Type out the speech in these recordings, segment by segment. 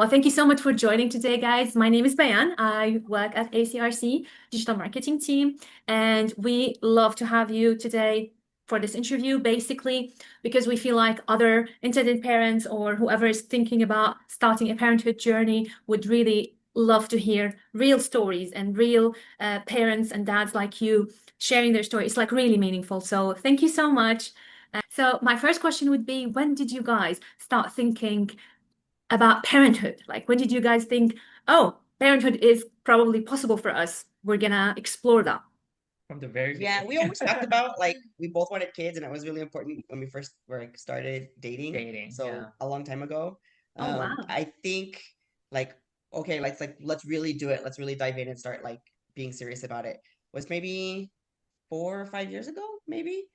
Well, thank you so much for joining today, guys. My name is Bayan. I work at ACRC Digital Marketing Team, and we love to have you today for this interview, basically, because we feel like other intended parents or whoever is thinking about starting a parenthood journey would really love to hear real stories and real parents and dads like you sharing their story. It's like really meaningful. So thank you so much. So my first question would be, when did you guys start thinking about parenthood? Like, when did you guys think, oh, parenthood is probably possible for us? We're gonna explore that. From the very Yeah, we beginning. always talked about like we both wanted kids, and it was really important when we first started dating. Dating, So yeah. a long time ago. Oh, wow. I think like okay, let's really do it. Let's really dive in and start like being serious about it. Was maybe 4 or 5 years ago, maybe.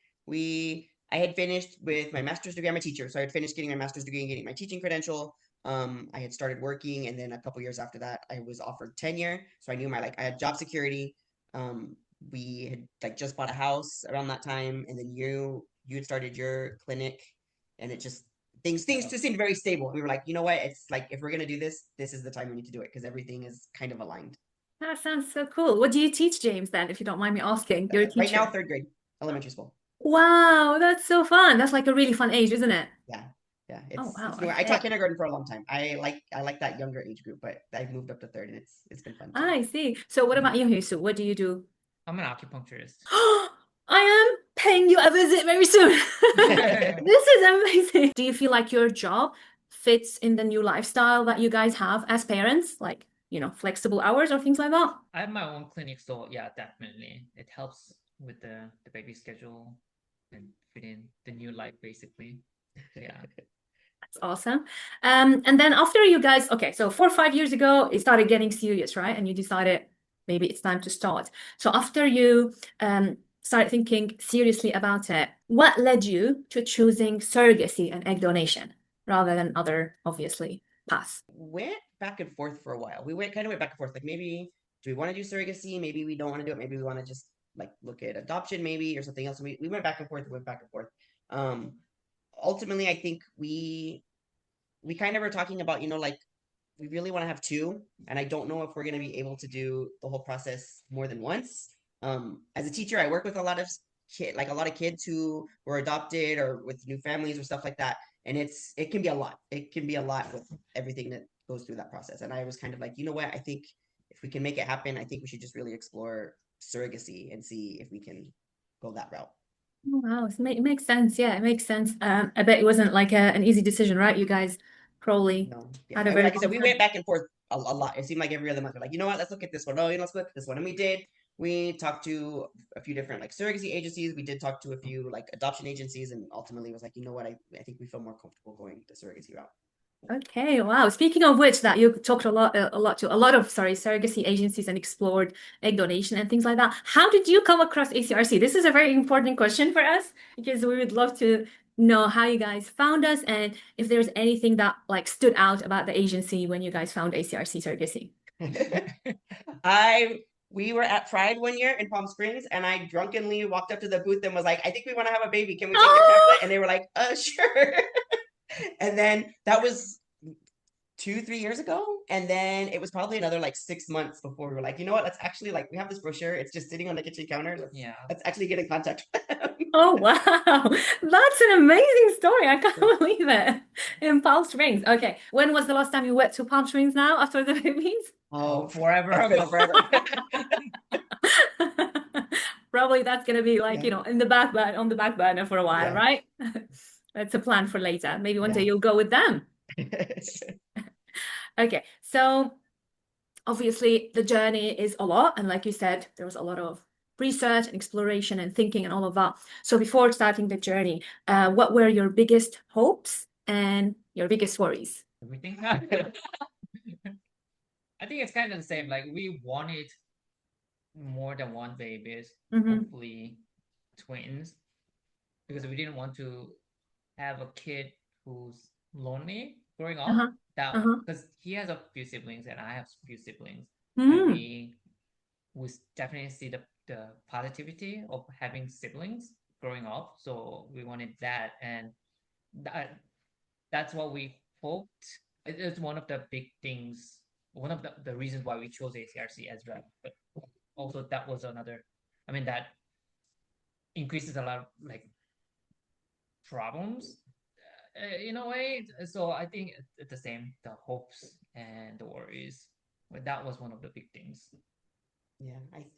I had finished with my master's degree. I'm a teacher, so I had finished getting my master's degree and getting my teaching credential. I had started working, and then a couple years after that, I was offered tenure. So I knew I had job security. We had like just bought a house around that time, and then you had started your clinic, and it just things just seemed very stable. We were like, you know what? It's like if we're gonna do this, this is the time we need to do it because everything is kind of aligned. That sounds so cool. What do you teach, James, then, if you don't mind me asking? You're a Right now, teacher. third grade, elementary school. Wow, that's so fun. That's like a really fun age, isn't it? Yeah, yeah. Oh, wow. It's new. I taught Okay. kindergarten for a long time. I like that younger age group, but I've moved up to third, and it's been fun too. I see. So what about you, Hisu? What do you do? I'm an acupuncturist. I am paying you a visit very soon. This is amazing. Do you feel like your job fits in the new lifestyle that you guys have as parents? Like, flexible hours or things like that? I have my own clinic, so yeah, definitely. It helps with the baby schedule and fit in the new life basically. Yeah. That's awesome. And then after you guys, okay, so 4 or 5 years ago, it started getting serious, right? And you decided maybe it's time to start. So after you started thinking seriously about it, what led you to choosing surrogacy and egg donation rather than other, obviously, paths? Went back and forth for a while. We went back and forth. Like maybe do we want to do surrogacy? Maybe we don't want to do it. Maybe we want to just like look at adoption, maybe or something else. And we went back and forth. Went back and forth. Um, Ultimately, I think we kind of were talking about like we really want to have two, and I don't know if we're going to be able to do the whole process more than once. As a teacher, I work with a lot of like a lot of kids who were adopted or with new families or stuff like that, and it can be a lot. It can be a lot with everything that goes through that process. And I was kind of like, you know what? I think if we can make it happen, I think we should just really explore surrogacy and see if we can go that route. Oh, wow, it makes sense. Yeah, it makes sense. I bet it wasn't like an easy decision, right? You guys probably No, yeah, had a very like I said, long we time. went back and forth a lot. It seemed like every other month we're like, you know what, let's look at this one. Oh, let's look at this one, and we did. We talked to a few different like surrogacy agencies. We did talk to a few like adoption agencies, and ultimately was like, you know what, I think we feel more comfortable going the surrogacy route. Okay, wow. Speaking of which, that you talked a lot of, sorry, surrogacy agencies and explored egg donation and things like that. How did you come across ACRC? This is a very important question for us because we would love to know how you guys found us and if there's anything that like stood out about the agency when you guys found ACRC Surrogacy. I We were at Pride one year in Palm Springs, and I drunkenly walked up to the booth and was like, I think we want to have a baby. Can we take your pamphlet? Oh, And they were like, sure. And then that was 2, 3 years ago. And then it was probably another like 6 months before we were like, you know what? Let's actually like we have this brochure. It's just sitting on the kitchen counter. Yeah. Let's actually get in contact with them. oh, wow. That's an amazing story. I can't believe it. In Palm Springs. Okay. When was the last time you went to Palm Springs now after the babies? Oh, Forever it's been ago. forever. Probably that's gonna be like, Yeah. in the on the back burner for a while, Yeah. right? That's a plan for later. Maybe one day Yeah. you'll go with them. Okay, so obviously the journey is a lot, and like you said, there was a lot of research and exploration and thinking and all of that. So before starting the journey, what were your biggest hopes and your biggest worries? Everything. I think it's kind of the same. Like we wanted more than one babies, Mm-hmm. hopefully twins, because we didn't want to have a kid who's lonely growing up. Uh-huh. That Uh-huh. because he has a few siblings and I have a few siblings, and Mm. we definitely see the positivity of having siblings growing up. So we wanted that, and that that's what we hoped. it's one of the big things, one of the reasons why we chose ACRC as well. But also that was another, I mean, that increases a lot of like problems in a way. So I think it's the same, the hopes and the worries. But that was one of the big things. Yeah,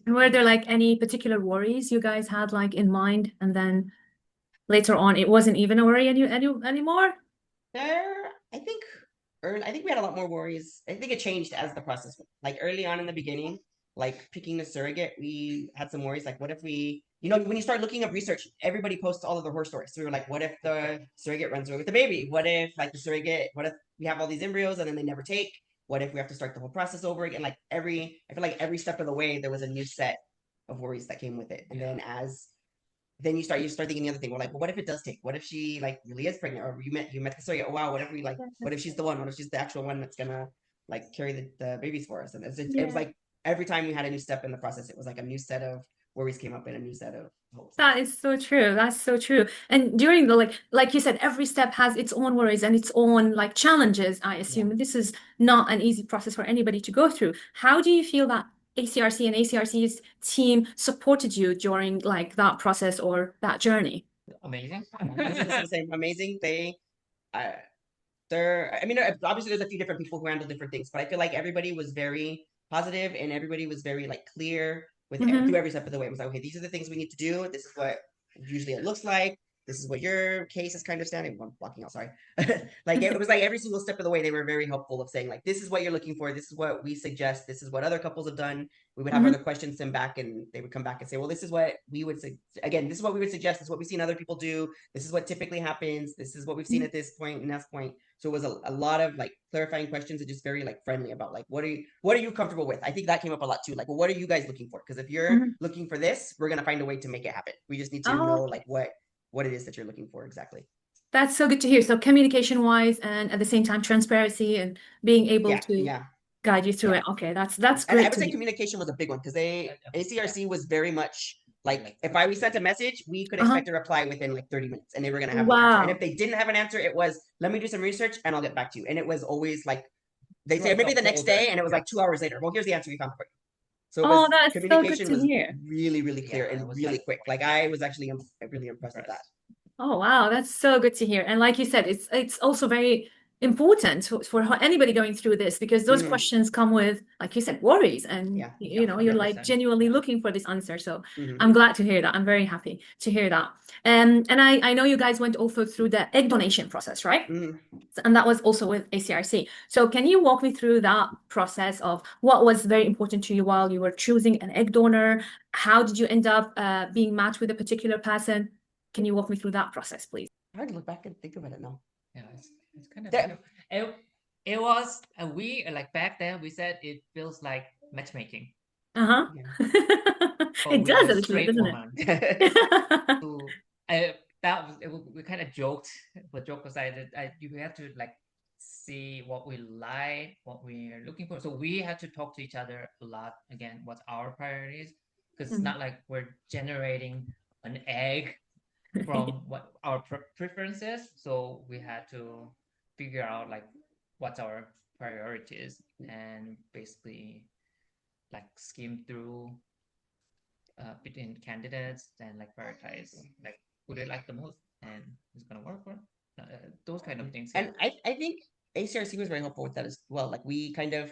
And were there like any particular worries you guys had like in mind, and then later on it wasn't even a worry anymore? I think I think we had a lot more worries. I think it changed as the process went. Like early on in the beginning, like picking the surrogate, we had some worries. Like, what if we, when you start looking up research, everybody posts all of their horror stories. So we were like, what if the surrogate runs away with the baby? What if like the surrogate? What if we have all these embryos and then they never take? What if we have to start the whole process over again? Like I feel like every step of the way there was a new set of worries that came with it. And then you start thinking the other thing. Well, like, well, what if it does take? What if she like really is pregnant, or you met the story? Oh wow, what if we like? What if she's the one? What if she's the actual one that's gonna like carry the babies for us? And it was Yeah. like every time we had a new step in the process, it was like a new set of worries came up and a new set of hopes. That is so true. That's so true. And during the like you said, every step has its own worries and its own like challenges, I assume. Yeah. This is not an easy process for anybody to go through. How do you feel that ACRC and ACRC's team supported you during like that process or that journey? Amazing. The same amazing. Uh, I mean, obviously there's a few different people who handle different things, but I feel like everybody was very positive and everybody was very like clear with through every step of the way. It was like, okay, these are the things we need to do. This is what usually it looks like. This is what your case is kind of standing. I'm blocking out, sorry. Like it was like every single step of the way, they were very helpful of saying like, this is what you're looking for. This is what we suggest. This is what other couples have done. We would have other questions sent back and they would come back and say, well, this is what we would say. Again, this is what we would suggest. This is what we've seen other people do. This is what typically happens. This is what we've seen at this point and that point. So it was a lot of like clarifying questions and just very like friendly about like what are you comfortable with? I think that came up a lot too. Like, well, what are you guys looking for? Because if you're looking for this, we're gonna find a way to make it happen. We just need to know like what it is that you're looking for exactly. That's so good to hear. So communication wise and at the same time transparency and being able to guide you through it. Okay, that's And great I would to say hear. communication was a big one because ACRC was very much like if we sent a message, we could expect a reply within like 30 minutes and they were gonna have the answer. And if they didn't have an answer, it was let me do some research and I'll get back to you. And it was always like they say maybe the next day and it was like 2 hours later. Well, here's the answer we found for you. So it was That's so good communication to was hear. really, really clear and really quick. Like I was actually really impressed with that. Oh wow, that's so good to hear. And like you said, it's also very important for anybody going through this because those questions come with, like you said, worries, and you know, you're like 100%. genuinely looking for this answer. So I'm glad to hear that. I'm very happy to hear that. And I know you guys went also through the egg donation process, right? And that was also with ACRC. So can you walk me through that process of what was very important to you while you were choosing an egg donor? How did you end up being matched with a particular person? Can you walk me through that process, please? I had to look back and think about it now. Yeah, it's kind of it was we like back then we said it feels like matchmaking. It does a little bit, doesn't it? So we kind of joked, but joke aside, you have to like see what we like, what we're looking for. So we had to talk to each other a lot. Again, what's our priorities? Because it's not like we're generating an egg from what our preferences. So we had to figure out like what's our priorities and basically like skim through between candidates and like prioritize like who they like the most and who's gonna work for those kind of things. And I think ACRC was very helpful with that as well. Like we kind of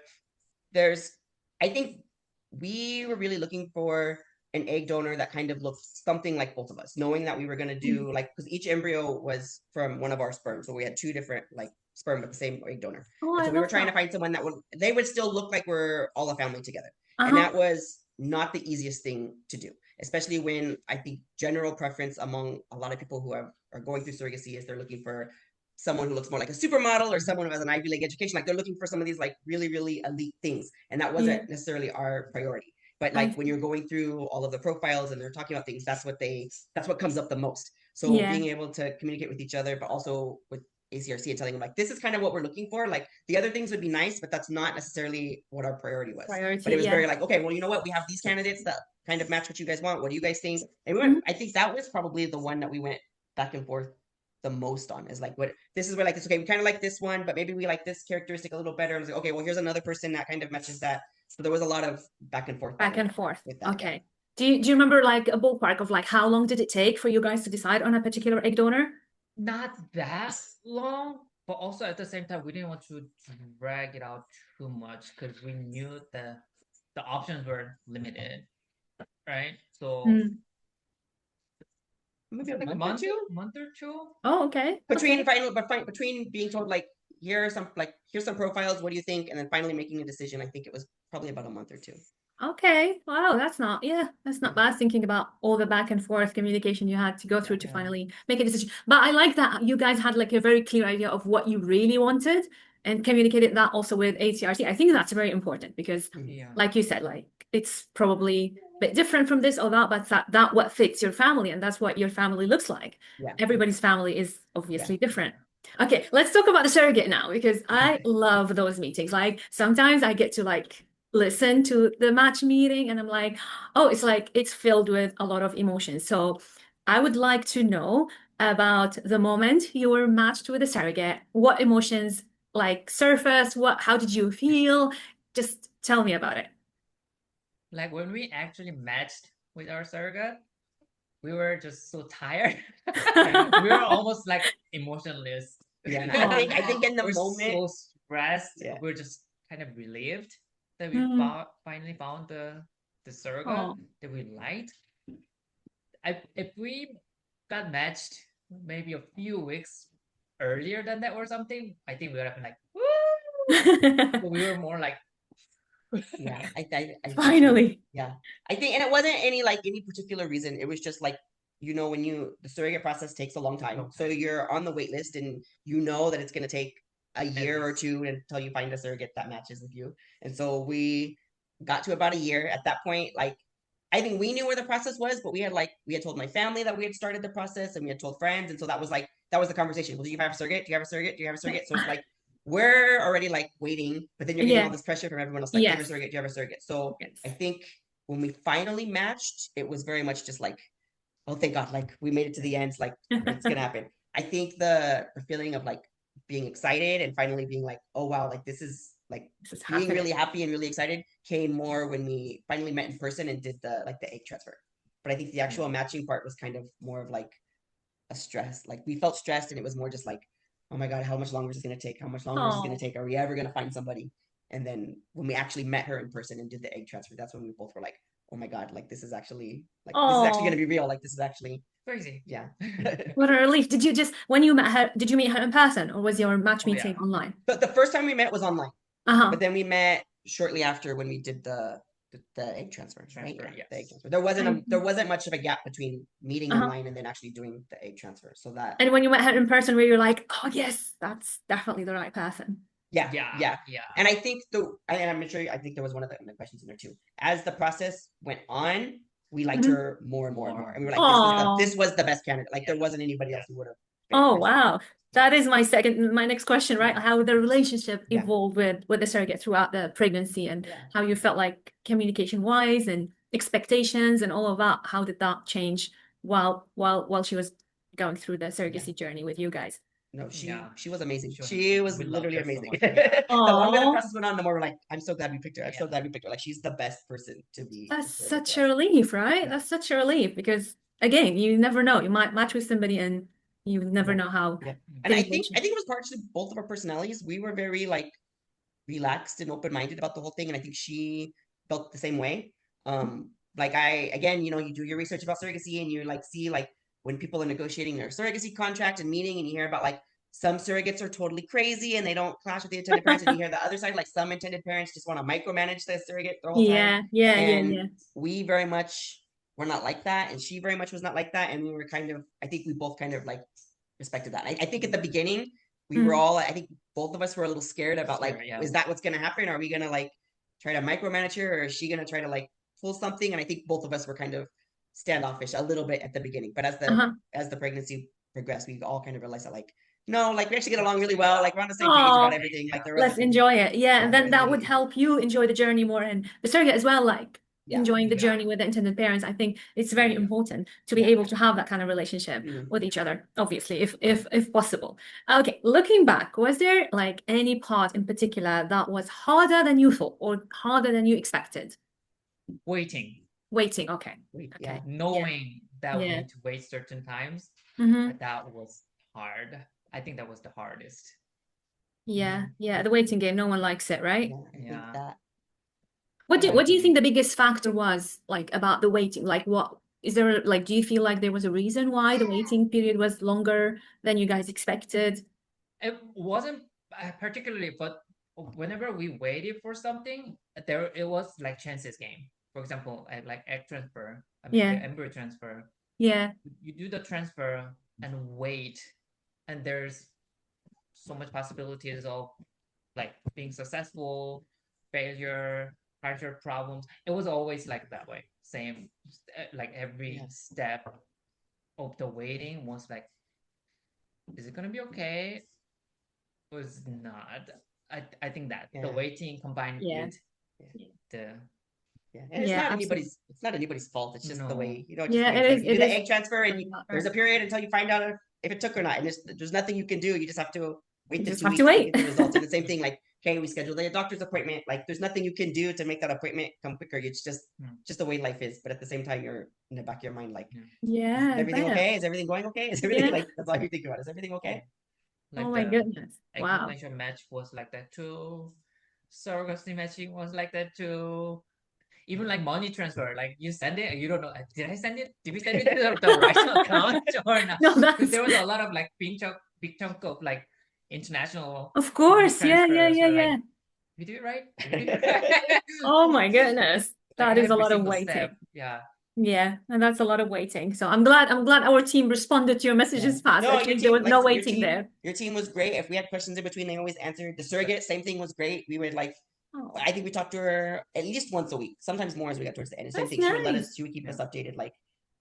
I think we were really looking for an egg donor that kind of looked something like both of us, knowing that we were going to do like because each embryo was from one of our sperms, so we had two different like sperm with the same egg donor. And so we were trying to find someone that would still look like we're all a family together, and that was not the easiest thing to do, especially when I think general preference among a lot of people who are going through surrogacy is they're looking for someone who looks more like a supermodel or someone who has an Ivy League education. Like they're looking for some of these like really, really elite things. And that wasn't necessarily our priority. But like when you're going through all of the profiles and they're talking about things, that's what comes up the most. So being able to communicate with each other, but also with ACRC and telling them like, this is kind of what we're looking for. Like the other things would be nice, but that's not necessarily what our priority was. But it was very like, okay, well, you know what? We have these candidates that kind of match what you guys want. What do you guys think? And I think that was probably the one that we went back and forth the most on, is like what this is where like this, okay, we kind of like this one, but maybe we like this characteristic a little better. And I was like, okay, well, here's another person that kind of matches that. So there was a lot of back and forth Back and forth. with that. Okay. Do you remember like a ballpark of like how long did it take for you guys to decide on a particular egg donor? Not that long, but also at the same time, we didn't want to drag it out too much because we knew the options were limited, right? So Mm. Maybe like a a month or two month or two. Oh, okay. between Okay. between being told like here's some profiles, what do you think, and then finally making a decision. I think it was probably about a month or two. Okay. Wow, that's not bad thinking about all the back and forth communication you had to go through to Yeah. finally make a decision. But I like that you guys had like a very clear idea of what you really wanted and communicated that also with ACRC. I think that's very important because Yeah. like you said, like it's probably a bit different from this or that, but that what fits your family and that's what your family looks like. Yeah. Everybody's family is obviously different. Okay, let's talk about the surrogate now because I love those meetings. Like sometimes I get to like listen to the match meeting and I'm like, oh, it's filled with a lot of emotions. So I would like to know about the moment you were matched with a surrogate. What emotions like surfaced? How did you feel? Just tell me about it. Like when we actually matched with our surrogate, we were just so tired. We were almost like emotionless. Yeah, and I think in the we're moment, so stressed. Yeah. We're just kind of relieved that we Mm. finally found the surrogate Oh. that we liked. If we got matched maybe a few weeks earlier than that or something, I think we would have been like, woo! But we were more like, yeah, I think so. Finally. Yeah, I think, and it wasn't any particular reason. It was just like, when the surrogate process takes a long time, so you're on the wait list, and you know that it's going to take a year or two until you find a surrogate that matches with you. And so we got to about a year. At that point, like, I think we knew where the process was, but we had told my family that we had started the process, and we had told friends, and so that was the conversation. Well, do you have a surrogate? Do you have a surrogate? Do you have a surrogate? So it's like we're already like waiting, but then you're getting all this pressure from everyone else, like, do you have a surrogate? Do you have a surrogate? So I think when we finally matched, it was very much just like, oh, thank God, like we made it to the end, like it's gonna happen. I think the feeling of like being excited and finally being like, oh wow, like this is being really happy and really excited came more when we finally met in person and did the egg transfer. But I think the actual matching part was kind of more of like a stress. Like we felt stressed, and it was more just like, oh my God, how much longer is this going to take? How much longer is this going to take? Are we ever going to find somebody? And then when we actually met her in person and did the egg transfer, that's when we both were like, oh my God, like this is actually going to be real. Like this is actually crazy. Yeah. What a relief. When you met her, did you meet her in person or was your match meeting online? But the first time we met was online. Uh-huh. But then we met shortly after when we did the egg transfer, right? Yes. The egg transfer. There wasn't much of a gap between meeting online and then actually doing the egg transfer. So that. And when you met her in person, where you're like, oh yes, that's definitely the right person. Yeah. And I think I'm sure, I think there was one of the questions in there too. As the process went on, we liked her more and more and more. And we were like, this was the best candidate. Like there wasn't anybody else who would have. Oh, wow. That is my next question, right? How the relationship evolved with the surrogate throughout the pregnancy and how you felt like communication wise and expectations and all of that. How did that change while she was going through the surrogacy journey with you guys? No, she was amazing. She was literally amazing. So the longer the process went on, the more we're like, I'm so glad we picked her. I'm so glad we picked her. Like she's the best person to be. That's such a relief, right? That's such a relief because again, you never know. You might match with somebody and you never know how. And I think it was partially both of our personalities. We were very like relaxed and open-minded about the whole thing, and I think she felt the same way. Like you do your research about surrogacy, and you like see like when people are negotiating their surrogacy contract and meeting, and you hear about like some surrogates are totally crazy and they don't clash with the intended parents, and you hear the other side, like some intended parents just want to micromanage the surrogate the whole time. Yeah. We very much were not like that, and she very much was not like that, and we were I think we both kind of like respected that. I think at the beginning we were all, I think both of us were a little scared about like, is that what's going to happen? Are we going to like try to micromanage her, or is she going to try to like pull something? And I think both of us were kind of standoffish a little bit at the beginning, but as the pregnancy progressed, we all kind of realized that like, no, like we actually get along really well. Like we're on the same page about everything. Like let's enjoy it. Yeah, and then that would help you enjoy the journey more and the surrogate as well. Like enjoying the Yeah. journey with the intended parents. I think it's very important to be able to have that kind of relationship with each other, obviously, if possible. Okay, looking back, was there like any part in particular that was harder than you thought or harder than you expected? Waiting. Waiting, okay. Yeah. Knowing that we Yeah. need to wait certain times, Mm-hmm. that was hard. I think that was the hardest. Yeah, yeah, the waiting game, no one likes it, right? Yeah, I think Yeah. that. What Yeah. do you think the biggest factor was, like, about the waiting? Like, what is there, like, do you feel like there was a reason why the waiting period was longer than you guys expected? It wasn't particularly, but whenever we waited for something, it was like chances game. For example, like egg transfer, the Yeah, embryo transfer. yeah, You do the transfer and wait, and there's so much possibilities of like being successful, failure, partial problems. It was always like that way. Same, like every step of the waiting was like, is it gonna be okay? Was not. I think that the waiting combined with the and it's yeah, not absolutely. anybody's fault. It's just the way, just the Yeah, way it it's is. like you do It the is. egg transfer and Sorry about there's a that. period until you find out if it took or not, and there's nothing you can do. You just have to wait You the just 2 have to weeks to wait. get the results. And the same thing, like, okay, we scheduled a doctor's appointment. Like, there's nothing you can do to make that appointment come quicker. It's just the way life is. But at the same time, you're in the back of your mind, like, Yeah, is everything yeah. okay? Is everything going okay? Is everything Yeah. like that's all you think about? Is everything okay? like Oh my the goodness. egg Wow. donation match was like that too. Surrogacy matching was like that too. Even like money transfer, like you send it, and you don't know. Did I send it? Did we send it to the right account or not? No, Because that's there was a lot of like big chunk of like international of course. Yeah, yeah, transfers. yeah, We're like, yeah. we do it right? Did we do it right? Oh my goodness. Like That is a every lot of single step. waiting. Yeah. Yeah, and that's a lot of waiting. So I'm glad our team responded to your messages fast. No, At your least there team, was like no your waiting there. team was great. If we had questions in between, they always answered. The surrogate, same thing was great. We would like, Oh, I think we talked to her at least once a week, sometimes more as we got towards the end. And same that's thing, she would nice. she would keep us updated. Like,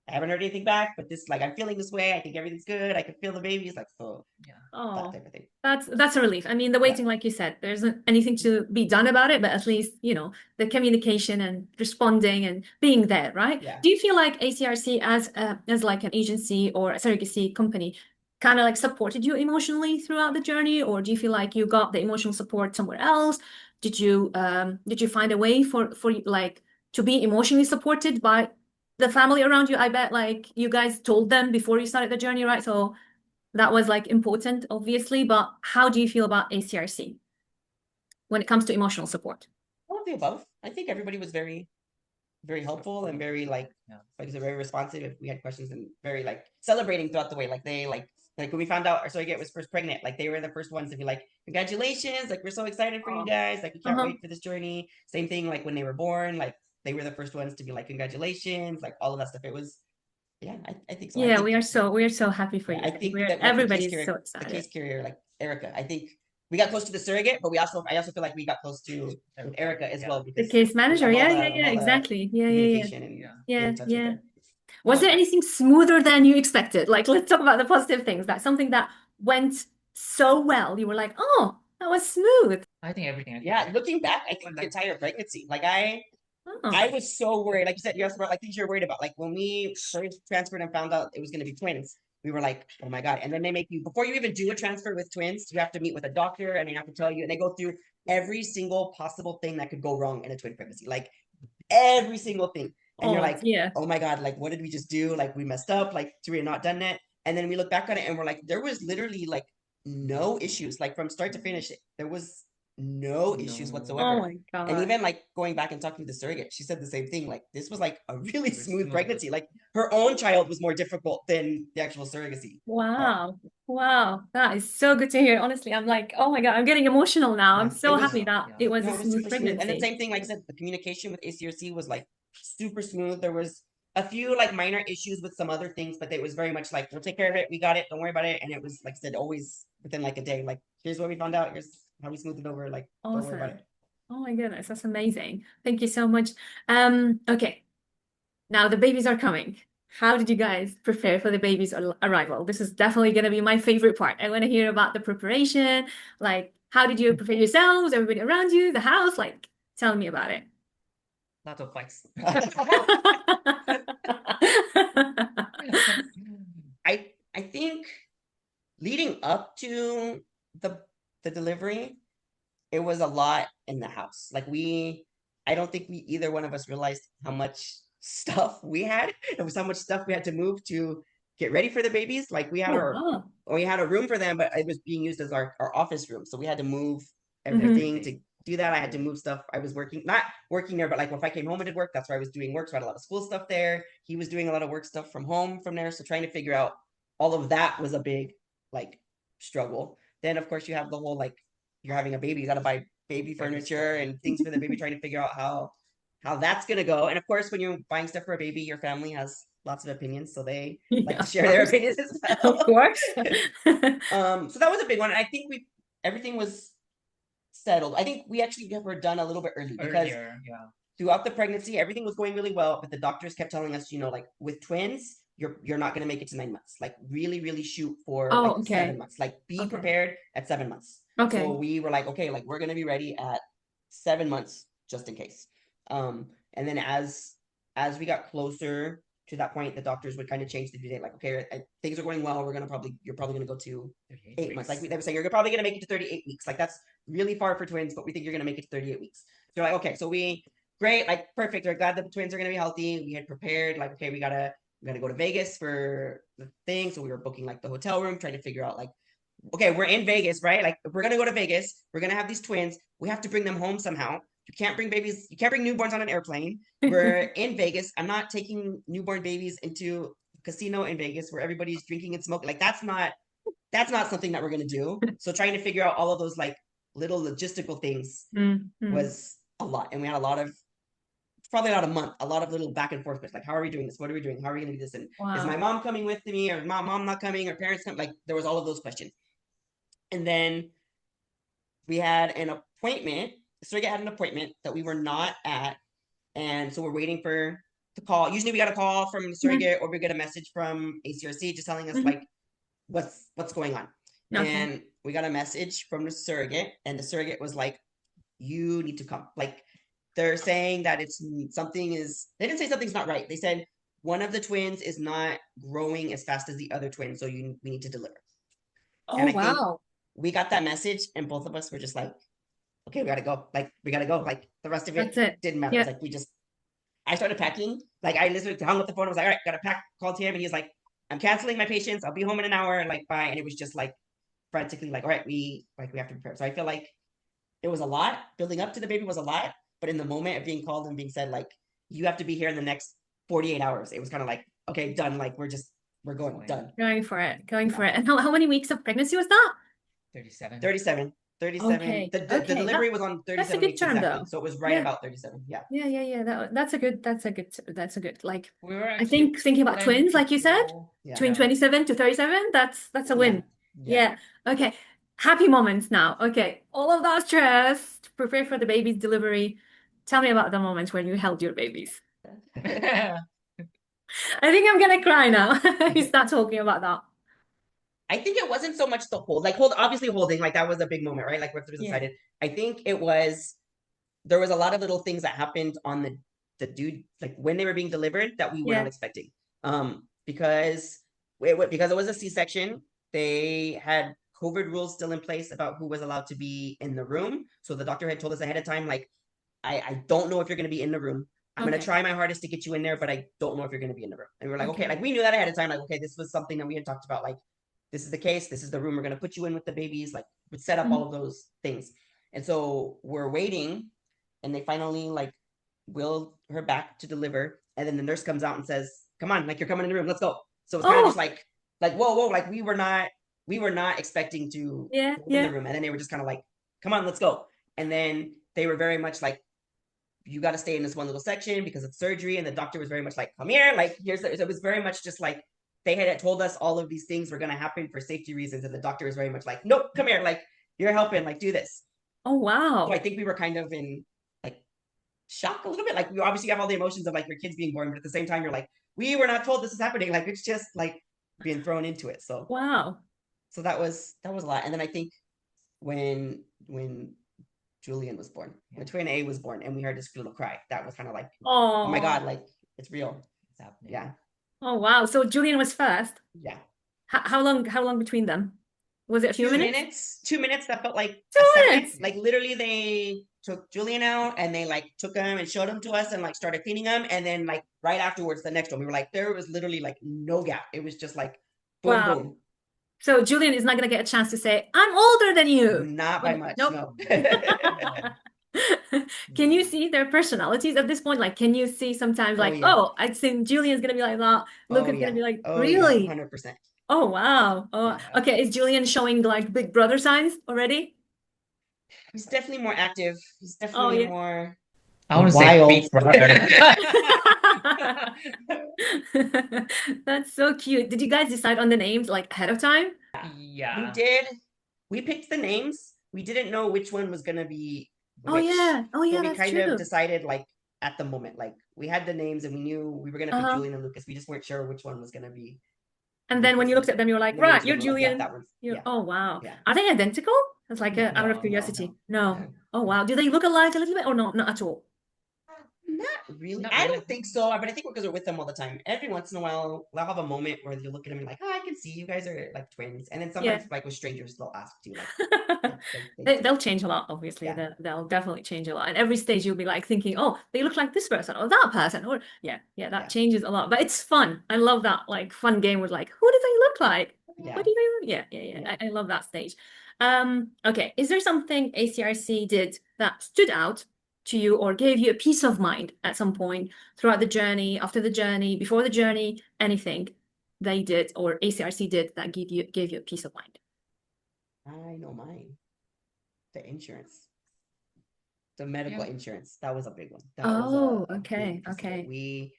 I haven't heard anything back, but this, like, I'm feeling this way. I think everything's good. I can feel the babies, like, so that Oh, type of thing. that's a relief. I mean, the waiting, like you said, there isn't anything to be done about it, but at least, the communication and responding and being there, right? Yeah. Do you feel like ACRC as like an agency or a surrogacy company kind of like supported you emotionally throughout the journey, or do you feel like you got the emotional support somewhere else? Did you find a way for like to be emotionally supported by the family around you? I bet like you guys told them before you started the journey, right? So that was like important, obviously, but how do you feel about ACRC when it comes to emotional support? All of the above. I think everybody was very, very helpful and very like I said, very responsive if we had questions, and very like celebrating throughout the way. Like they like when we found out our surrogate was first pregnant, like they were the first ones to be like, congratulations, like we're so excited for you guys, like we can't wait for this journey. Same thing like when they were born, like they were the first ones to be like, congratulations, like all of that stuff. It was I think so. Yeah, we are so happy for you. I think We're that like everybody's so the excited. case carrier, like Erica, I think we got close to the surrogate, but I also feel like we got close to Erica as well, The because case manager, of all yeah, exactly. Yeah. communication and Yeah, touch with yeah. her. Was there anything smoother than you expected? Like, let's talk about the positive things. That's something that went so well. You were like, oh, that was smooth. I think everything. Yeah, looking back, I think the entire pregnancy, like I was so worried. Like you said, you asked about like things you're worried about. Like when we first transferred and found out it was going to be twins, we were like, oh my God. And then they make you, before you even do a transfer with twins, you have to meet with a doctor and they have to tell you, and they go through every single possible thing that could go wrong in a twin pregnancy. Like every single thing. And you're like, oh my God, like what did we just do? Like we messed up, like we had not done that. And then we look back on it and we're like, there was literally like no issues. Like from start to finish, there was no issues whatsoever. Oh my God. And even like going back and talking to the surrogate, she said the same thing. Like this was like a really smooth pregnancy. Like her own child was more difficult than the actual surrogacy. Wow. Wow. That is so good to hear. Honestly, I'm like, oh my God, I'm getting emotional now. I'm so happy that it was a smooth pregnancy. And the same thing, like I said, the communication with ACRC was like super smooth. There was a few like minor issues with some other things, but it was very much like, we'll take care of it. We got it. Don't worry about it. And it was, like I said, always within like a day. Like, here's what we found out. Here's how we smoothed it over. Like, don't worry about it. Oh my goodness, that's amazing. Thank you so much. Okay. Now the babies are coming. How did you guys prepare for the baby's arrival? This is definitely going to be my favorite part. I want to hear about the preparation. Like, how did you prepare yourselves, everybody around you, the house? Like, tell me about it. Lots of fights. I think leading up to the delivery, it was a lot in the house. Like I don't think we either one of us realized how much stuff we had. It was how much stuff we had to move to get ready for the babies. Like we had Oh, we had a room for them, but it was being used as our office room. So we had to move wow. everything to do that. I had to move stuff. I was not working there, but like if I came home and did work, that's where I was doing work. So I had a lot of school stuff there. He was doing a lot of work stuff from home from there. So trying to figure out all of that was a big like struggle. Then of course you have the whole like you're having a baby, you got to buy baby furniture and things for the baby, trying to figure out how that's gonna go. And of course, when you're buying stuff for a baby, your family has lots of opinions, so they like Yeah, to share their opinions as of well. course. So that was a big one. And I think everything was settled. I think we actually were done a little bit early because Earlier, yeah. throughout the pregnancy, everything was going really well, but the doctors kept telling us, like with twins, you're not going to make it to 9 months. Like really, really shoot for Oh, like okay. 7 months. Like be Okay. prepared at 7 months. Okay. So we were like, okay, like we're going to be ready at 7 months just in case. And then as we got closer to that point, the doctors would kind of change the due date. Like, okay, things are going well. You're probably going to go to 8 months. Like they were saying, you're probably going to make it to 38 weeks. Like that's really far for twins, but we think you're going to make it to 38 weeks. So they're like, okay, so great, like perfect. We're glad that the twins are gonna be healthy. We had prepared, like, okay, we gotta go to Vegas for the thing. So we were booking like the hotel room, trying to figure out like, okay, we're in Vegas, right? Like if we're gonna go to Vegas, we're gonna have these twins. We have to bring them home somehow. You can't bring newborns on an airplane. We're in Vegas. I'm not taking newborn babies into a casino in Vegas where everybody's drinking and smoking. Like that's not something that we're gonna do. So trying to figure out all of those like little logistical things was a lot. And we had probably about a month, a lot of little back and forth, like, how are we doing this? What are we doing? How are we going to do this? And is my mom coming with me, or mom not coming, or parents coming? Like, there was all of those questions. And then we had an appointment. Surrogate had an appointment that we were not at. And so we're waiting for the call. Usually we got a call from the surrogate or we get a message from ACRC just telling us like what's going on. Okay. And we got a message from the surrogate, and the surrogate was like, you need to come. Like, they're saying that they didn't say something's not right. They said one of the twins is not growing as fast as the other twin, so we need to deliver. Oh, and I think we got that message, and both of us were just like, okay, we gotta go. Like, we gotta go. Like, the rest of it didn't matter. Yeah. It's like I started packing. Like, I literally hung up the phone. I was like, all right, gotta pack. Called him, and he's like, I'm canceling my patients. I'll be home in an hour. Like, bye. And it was just like frantically like, all right, we have to prepare. So I feel like it was a lot. Building up to the baby was a lot. But in the moment of being called and being said, like, you have to be here in the next 48 hours, it was kind of like, okay, done. Like, we're going, done. Going for it. And how many weeks of pregnancy was that? 37. Okay. The delivery was on 37 that's a good weeks term, exactly. though. So it was right about 37. Yeah. Yeah. That's a good, like, I think thinking about twins, like you said, between 27 to 37, that's a win. Yeah. Okay. Happy moments now. Okay. All of that stress to prepare for the baby's delivery. Tell me about the moments when you held your babies. I think I'm gonna cry now. You start talking about that. I think it wasn't so much the obviously holding, like that was a big moment, right? Like, once it was decided. I think there was a lot of little things that happened on the dude, like when they were being delivered, that we were not expecting. Because it was a C-section, they had COVID rules still in place about who was allowed to be in the room. So the doctor had told us ahead of time, like, I don't know if you're going to be in the room. I'm going to try my hardest to get you in there, but I don't know if you're going to be in the room. And we were like, okay, like we knew that ahead of time. Like, okay, this was something that we had talked about. Like, this is the case. This is the room we're going to put you in with the babies. Like, we'd set up all of those things. And so we're waiting, and they finally like will her back to deliver. And then the nurse comes out and says, come on, like, you're coming in the room. Let's go. So it's kind of just like, whoa, like we were not expecting to go in the room. And then they were just kind of like, come on, let's go. And then they were very much like, you got to stay in this one little section because it's surgery. And the doctor was very much like, come here. Like, it was very much just like, they had told us all of these things were going to happen for safety reasons. And the doctor was very much like, nope, come here. Like, you're helping, like, do this. Oh, wow. So I think we were kind of in like shock a little bit. Like, you obviously have all the emotions of like your kids being born, but at the same time, you're like, we were not told this is happening. Like, it's just like being thrown into it. So, wow. So that was a lot. And then I think when Julian was born. When twin A was born, and we heard this little cry. That was kind of like, Oh, oh my God, like it's real. It's happening. Yeah. Oh wow. So Julian was first. Yeah. How long between them? Was it a few 2 minutes? minutes. 2 minutes. That felt like 2 a second. minutes. Like literally, they took Julian out and they like took him and showed him to us and like started cleaning him. And then like right afterwards, the next one, we were like, there was literally like no gap. It was just like boom, Wow. boom. So Julian is not gonna get a chance to say, "I'm older than you." Not by much. Nope. No. Can you see their personalities at this point? Like, can you see sometimes Oh, like, yeah. oh, I'd think Julian's gonna be like that. Luca's gonna be like, Oh, really? yeah, 100%. Oh wow. Oh, Yeah. okay. Is Julian showing like big brother signs already? He's definitely more active. He's Oh definitely yeah. more I want to say wild. big brother. That's so cute. Did you guys decide on the names like ahead of time? Yeah. We did. We picked the names. We didn't know which one was gonna be Oh which. yeah. Oh yeah, So we that's kind true. of decided like at the moment. Like we had the names and we knew we were gonna pick Julian and Lucas. We just weren't sure which one was gonna be. And then when you looked at them, you were like, The names right, were you're like, yeah, Julian. that one's Yeah. Oh wow. Yeah. Are they identical? It's like out No, of curiosity. no. No. Oh wow. Do they look alike a little bit or no? Not at all. Not really. Not I really. don't think so, but I think because we're with them all the time. Every once in a while, they'll have a moment where you look at them and like, oh, I can see you guys are like twins. And then sometimes, like with strangers, they'll ask too. Like, They'll change a lot, obviously. Yeah. They'll definitely change a lot. And every stage you'll be like thinking, oh, they look like this person or that person. Or that Yeah. changes a lot. But it's fun. I love that like fun game with like, who do they look like? Yeah. What do they look? Yeah. I love that stage. Okay. Is there something ACRC did that stood out to you or gave you a peace of mind at some point throughout the journey, after the journey, before the journey, anything they did or ACRC did that gave you a peace of mind? I know mine. The insurance. The medical insurance. That was a big one. That was a okay. big piece of it. Okay.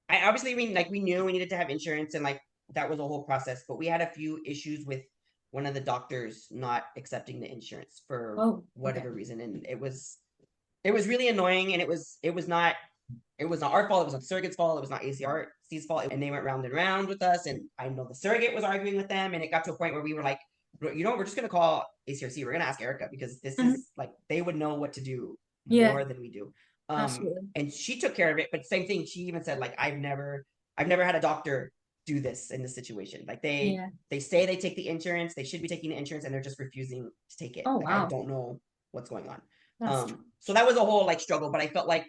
I obviously we knew we needed to have insurance and like that was a whole process, but we had a few issues with one of the doctors not accepting the insurance for whatever reason. And it was really annoying and it was not our fault, it was not the surrogate's fault, it was not ACRC's fault. And they went round and round with us. And I know the surrogate was arguing with them, and it got to a point where we were like, you know, we're just gonna call ACRC, we're gonna ask Erica because this is like they would know what to do more than we do. And she took care of it, but same thing, she even said like I've never had a doctor do this in this situation. Like they say they take the insurance, they should be taking the insurance, and they're just refusing to take it. Oh, like wow. I don't know what's going on. That's So that was a whole like struggle, but I felt like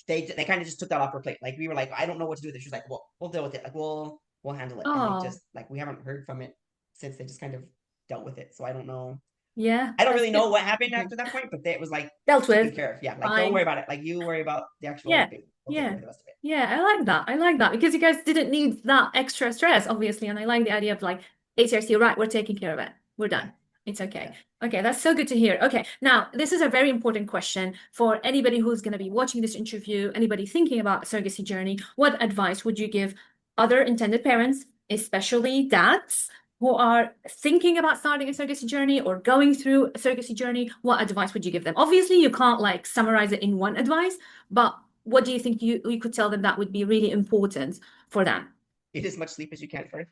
they kind of just took that off her plate. Like we were like, I don't know what to do with it. She was like, well, we'll deal with it. Like we'll handle it. And they just like we haven't heard from it since. They just kind of dealt with it. So I don't know. Yeah. I don't really know what happened after that point, but it was like dealt taken with. care of. Yeah, like Fine. don't worry about it. Like you worry about the actual thing. We'll take care of the rest of it. Yeah, I like that. I like that because you guys didn't need that extra stress, obviously. And I like the idea of like ACRC, right, we're taking care of it. We're done. It's okay. Okay, that's so good to hear. Okay, now this is a very important question for anybody who's going to be watching this interview, anybody thinking about a surrogacy journey. What advice would you give other intended parents, especially dads, who are thinking about starting a surrogacy journey or going through a surrogacy journey? What advice would you give them? Obviously, you can't like summarize it in one advice, but what do you think you could tell them that would be really important for them? Get as much sleep as you can first.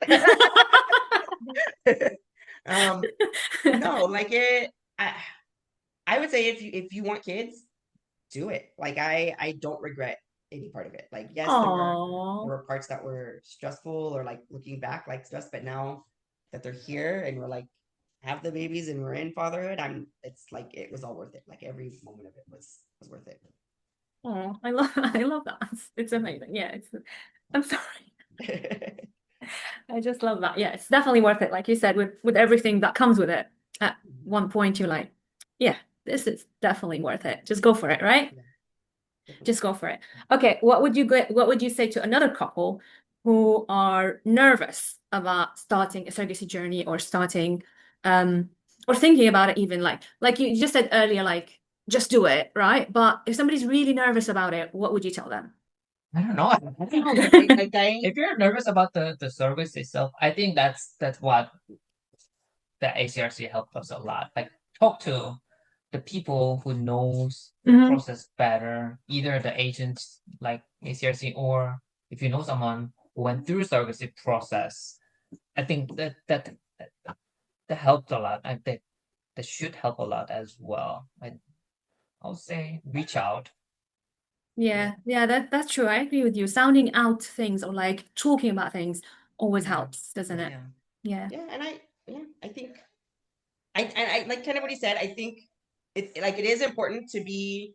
No, like I would say if you want kids, do it. Like I don't regret any part of it. Like yes, there were parts that were stressful or like looking back like stress, but now that they're here and we're like have the babies and we're in fatherhood, it's like it was all worth it. Like every moment of it was worth it. Oh, I love that. It's amazing. Yeah, I'm sorry. I just love that. Yeah, it's definitely worth it. Like you said, with everything that comes with it. At one point, you're like, yeah, this is definitely worth it. Just go for it, right? Yeah. Just go for it. Okay, what would you say to another couple who are nervous about starting a surrogacy journey or starting or thinking about it even like you just said earlier, like just do it, right? But if somebody's really nervous about it, what would you tell them? I don't know. If you're nervous about the service itself, I think that's what the ACRC helped us a lot. Like talk to the people who knows the process better, either the agents like ACRC or if you know someone who went through surrogacy process. I think that helped a lot. I think that should help a lot as well. I'll say reach out. Yeah, that's true. I agree with you. Sounding out things or like talking about things always helps, doesn't it? Yeah. Yeah. And I think I like kind of what he said. I think it's like it is important to be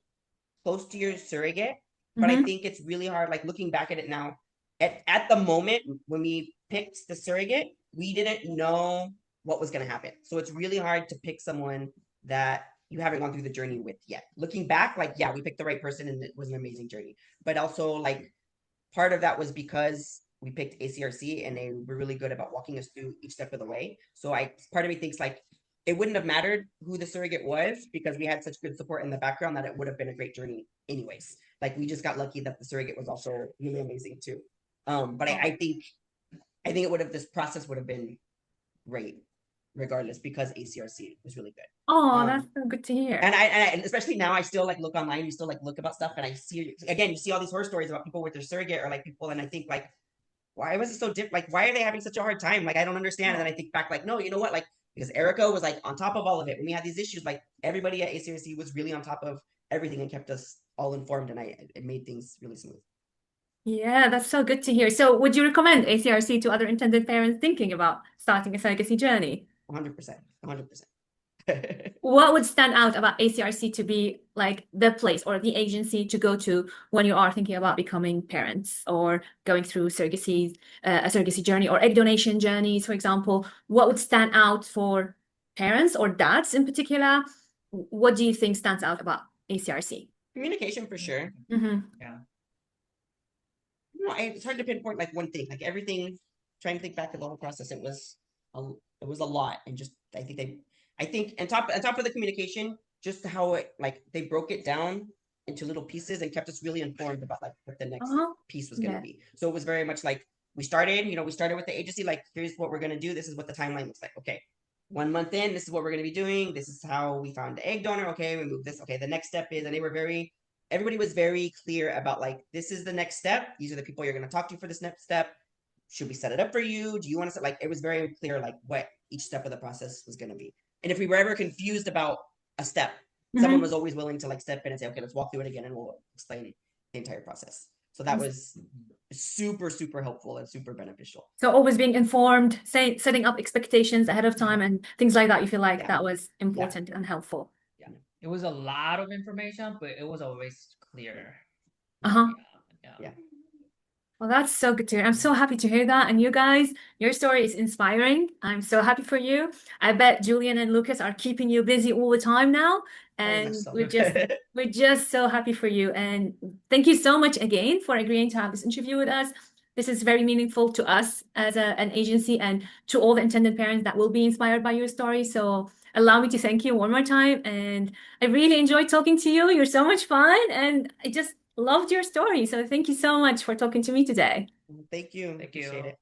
close to your surrogate, but I Mhm. think it's really hard. Like looking back at it now, at the moment when we picked the surrogate, we didn't know what was going to happen. So it's really hard to pick someone that you haven't gone through the journey with yet. Looking back, like yeah, we picked the right person and it was an amazing journey. But also like part of that was because we picked ACRC and they were really good about walking us through each step of the way. So part of me thinks like it wouldn't have mattered who the surrogate was because we had such good support in the background that it would have been a great journey anyways. Like we just got lucky that the surrogate was also really amazing too. But I think it would have, this process would have been great regardless because ACRC was really good. Oh, that's so good to hear. And I especially now I still like look online, you still like look about stuff and I see again, you see all these horror stories about people with their surrogate or like people, and I think like, why was it so different? Like, why are they having such a hard time? Like, I don't understand. And then I think back, like, no, you know what? Like, because Erica was like on top of all of it. When we had these issues, like everybody at ACRC was really on top of everything and kept us all informed, and it made things really smooth. Yeah, that's so good to hear. So would you recommend ACRC to other intended parents thinking about starting a surrogacy journey? 100%. 100%. What would stand out about ACRC to be like the place or the agency to go to when you are thinking about becoming parents or going through surrogacy, a surrogacy journey or egg donation journeys, for example? What would stand out for parents or dads in particular? What do you think stands out about ACRC? Communication for sure. Yeah. No, it's hard to pinpoint like one thing. Like everything, trying to think back to the whole process, it was a lot, and just I think on top of the communication, just how it like they broke it down into little pieces and kept us really informed about like what the next piece was going to be. So it was very much like we started with the agency, like here's what we're going to do. This is what the timeline looks like. Okay, 1 month in, this is what we're going to be doing. This is how we found the egg donor. Okay, we move this. Okay, the next step is, and everybody was very clear about like, this is the next step. These are the people you're going to talk to for this next step. Should we set it up for you? Do you want to like, it was very clear like what each step of the process was going to be. And if we were ever confused about a step, someone was always willing to like step in and say, okay, let's walk through it again and we'll explain the entire process. So that was super, super helpful and super beneficial. So always being informed, setting up expectations ahead of time and things like that. You feel like that was important and helpful. Yeah. It was a lot of information, but it was always clear. Yeah. Well, that's so good to hear. I'm so happy to hear that. And you guys, your story is inspiring. I'm so happy for you. I bet Julian and Lucas are keeping you busy all the time now. And we're just so happy for you. And thank you so much again for agreeing to have this interview with us. This is very meaningful to us as an agency and to all the intended parents that will be inspired by your story. So allow me to thank you one more time. And I really enjoyed talking to you. You're so much fun. And I just loved your story. So thank you so much for talking to me today. Thank you. Thank you. Appreciate it.